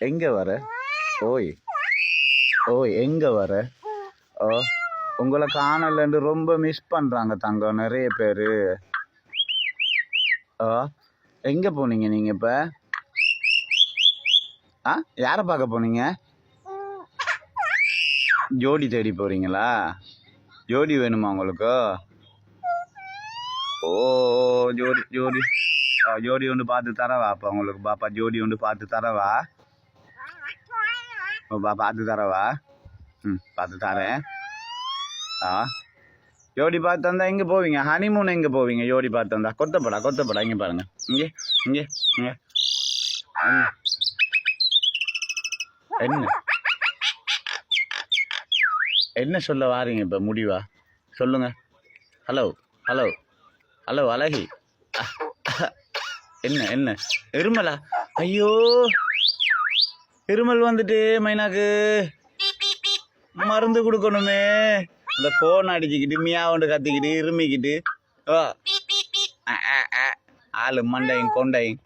எங்க வர? ஓய் ஓய் எங்க வர? ஓ உங்களை காணலன்னு ரொம்ப மிஸ் பண்றாங்க தங்கம் நிறைய பேரு. ஓ எங்க போனீங்க நீங்க இப்ப? யார பார்க்க போனீங்க? ஜோடி தேடி போறீங்களா? ஜோடி வேணுமா உங்களுக்கு? ஓ ஜோடி ஜோடி ஜோடி ஒன்று பார்த்து தரவா? அப்போ உங்களுக்கு பாப்பா ஜோடி ஒன்று பார்த்து தரவா? பார்த்து தரவா? பார்த்து தரேன். ஜோடி பார்த்து தந்தா எங்கே போவீங்க? ஹனிமூன் எங்கே போவீங்க? ஜோடி பார்த்து தந்தா கொத்தப்படா இங்கே பாருங்க. இங்கே இங்கே இங்கே என்ன என்ன சொல்ல வாரீங்க இப்போ? முடிவா சொல்லுங்க. ஹலோ ஹலோ ஹலோ அழகி, என்ன என்ன இருமலா? ஐயோ இருமல் வந்துட்டு மைனாக்கு மருந்து கொடுக்கணுமே. இந்த கோன் அடிச்சுக்கிட்டு மியாவுண்டு கத்திக்கிட்டு இருமிக்கிட்டு ஆளு மண்டையும் கொண்டையும்